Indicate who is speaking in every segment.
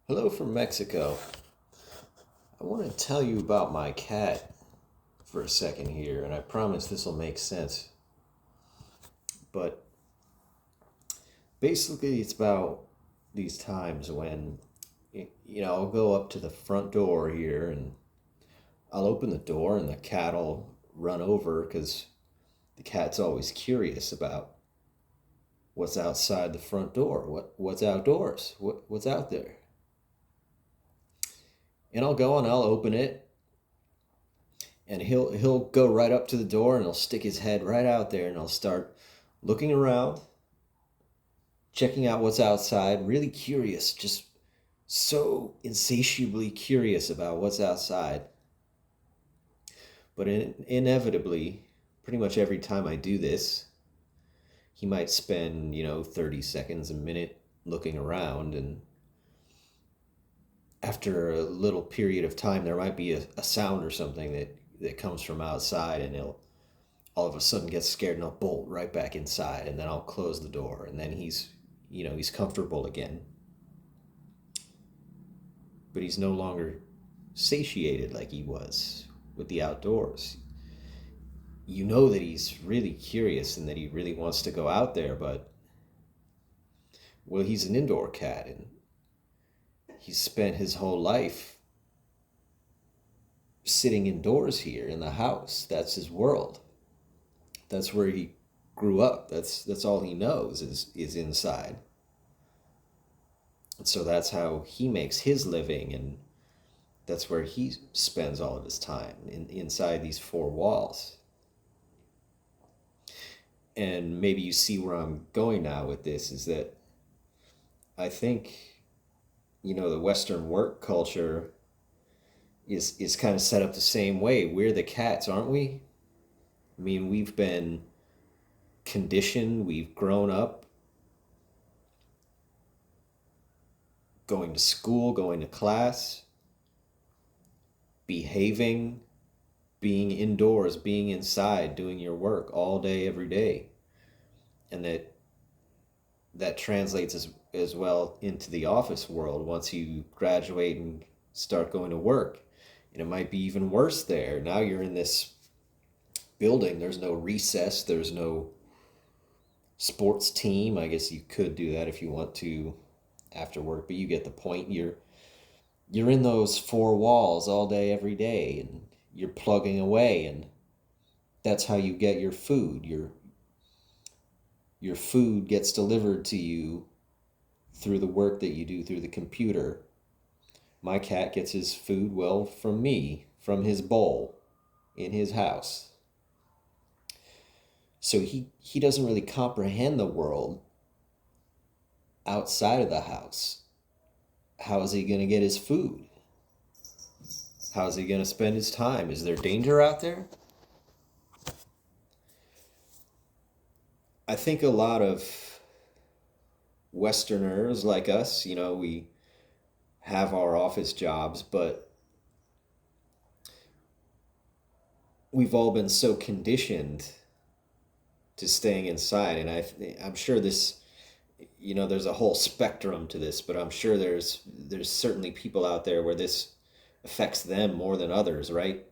Speaker 1: Hello from Mexico. I want to tell you about my cat for a second here, and I promise this will make sense. But basically, it's about these times when, I'll go up to the front door here and I'll open the door, and the cat will run over because the cat's always curious about what's outside the front door, what's outdoors, what's out there. And I'll go and I'll open it, and he'll go right up to the door and he'll stick his head right out there and he'll start looking around, checking out what's outside, really curious, just so insatiably curious about what's outside. But inevitably, pretty much every time I do this, he might spend, 30 seconds, a minute looking around, and after a little period of time there might be a sound or something that comes from outside, and he'll all of a sudden get scared and he'll bolt right back inside, and then I'll close the door, and then he's comfortable again. But he's no longer satiated like he was with the outdoors. You know that he's really curious and that he really wants to go out there, but well, he's an indoor cat, and he's spent his whole life sitting indoors here in the house. That's his world. That's where he grew up. That's all he knows is inside. And so that's how he makes his living, and that's where he spends all of his time, inside these four walls. And maybe you see where I'm going now with this, is that I think, the Western work culture is kind of set up the same way. We're the cats, aren't we? I mean, we've been conditioned, we've grown up going to school, going to class, behaving, being indoors, being inside, doing your work all day, every day. And that translates as well into the office world once you graduate and start going to work. And it might be even worse there. Now you're in this building, there's no recess, there's no sports team. I guess you could do that if you want to after work, but you get the point. You're in those four walls all day, every day, and you're plugging away, and that's how you get your food. Your food gets delivered to you through the work that you do through the computer. My cat gets his food, well, from me, from his bowl in his house. So he doesn't really comprehend the world outside of the house. How is he going to get his food? How is he going to spend his time? Is there danger out there? I think a lot of Westerners like us, we have our office jobs, but we've all been so conditioned to staying inside. And I'm sure this, there's a whole spectrum to this, but I'm sure there's certainly people out there where this affects them more than others, right?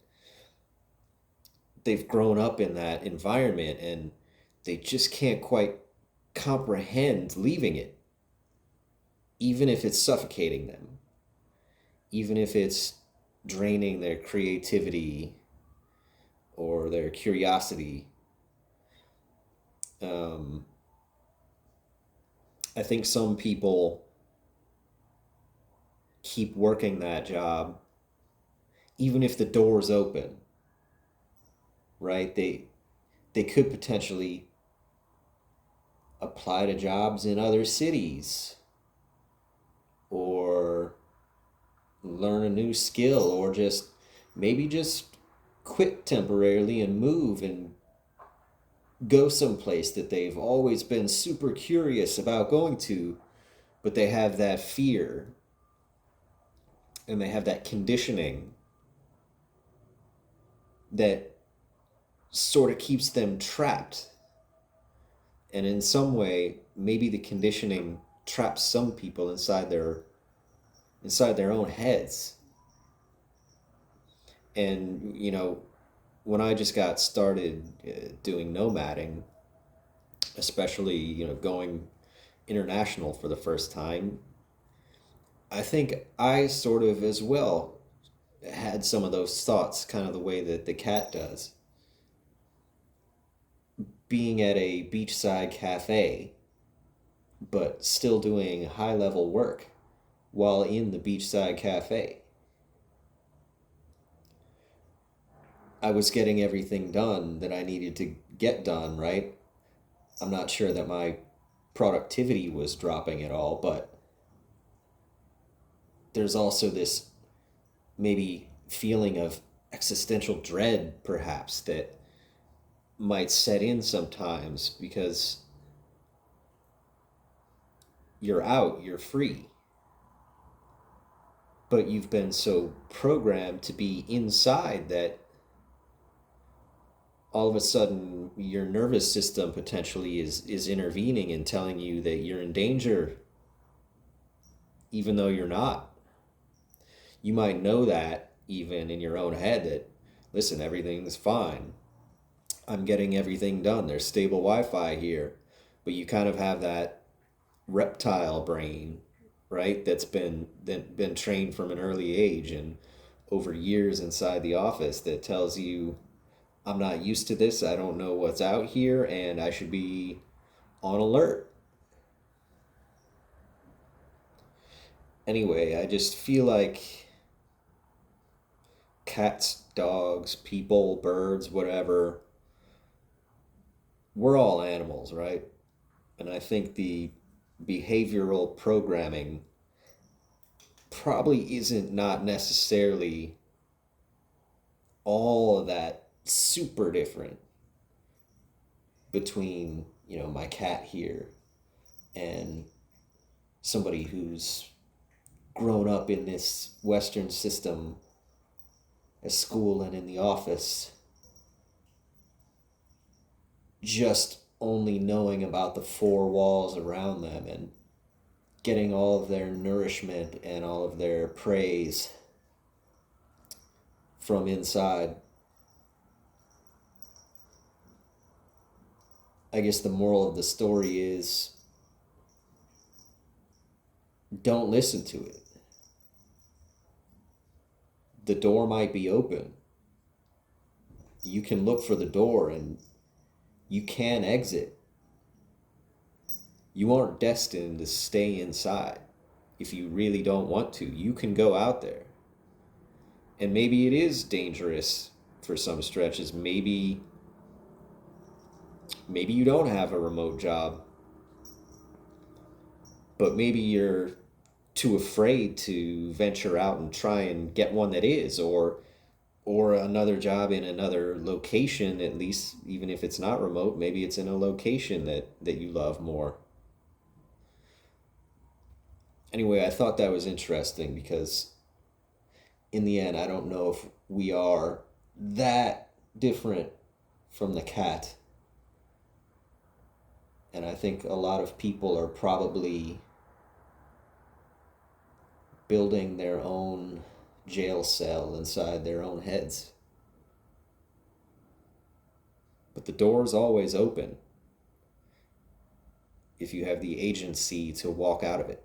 Speaker 1: They've grown up in that environment and they just can't quite comprehend leaving it, even if it's suffocating them, even if it's draining their creativity or their curiosity. I think some people keep working that job even if the door's open, right? They could potentially apply to jobs in other cities or learn a new skill, or maybe just quit temporarily and move and go someplace that they've always been super curious about going to, but they have that fear and they have that conditioning that sort of keeps them trapped. And in some way, maybe the conditioning traps some people inside inside their own heads. And, when I just got started doing nomading, especially, going international for the first time, I think I sort of as well had some of those thoughts, kind of the way that the cat does. Being at a beachside cafe, but still doing high level work while in the beachside cafe. I was getting everything done that I needed to get done, right? I'm not sure that my productivity was dropping at all, but there's also this maybe feeling of existential dread, perhaps, that might set in sometimes because you're out, you're free, but you've been so programmed to be inside that all of a sudden your nervous system potentially is intervening and telling you that you're in danger even though you're not. You might know that even in your own head that, listen, everything's fine. I'm getting everything done. There's stable Wi-Fi here. But you kind of have that reptile brain, right? That's been trained from an early age and over years inside the office that tells you, I'm not used to this. I don't know what's out here and I should be on alert. Anyway, I just feel like cats, dogs, people, birds, whatever, we're all animals, right? And I think the behavioral programming probably isn't not necessarily all of that super different between, my cat here and somebody who's grown up in this Western system at school and in the office, just only knowing about the four walls around them and getting all of their nourishment and all of their praise from inside. I guess the moral of the story is don't listen to it. The door might be open. You can look for the door and you can exit. You aren't destined to stay inside. If you really don't want to, you can go out there. And maybe it is dangerous for some stretches. Maybe you don't have a remote job, but maybe you're too afraid to venture out and try and get one that is, or another job in another location, at least even if it's not remote. Maybe it's in a location that you love more. Anyway, I thought that was interesting because in the end I don't know if we are that different from the cat. And I think a lot of people are probably building their own jail cell inside their own heads. But the door's always open if you have the agency to walk out of it.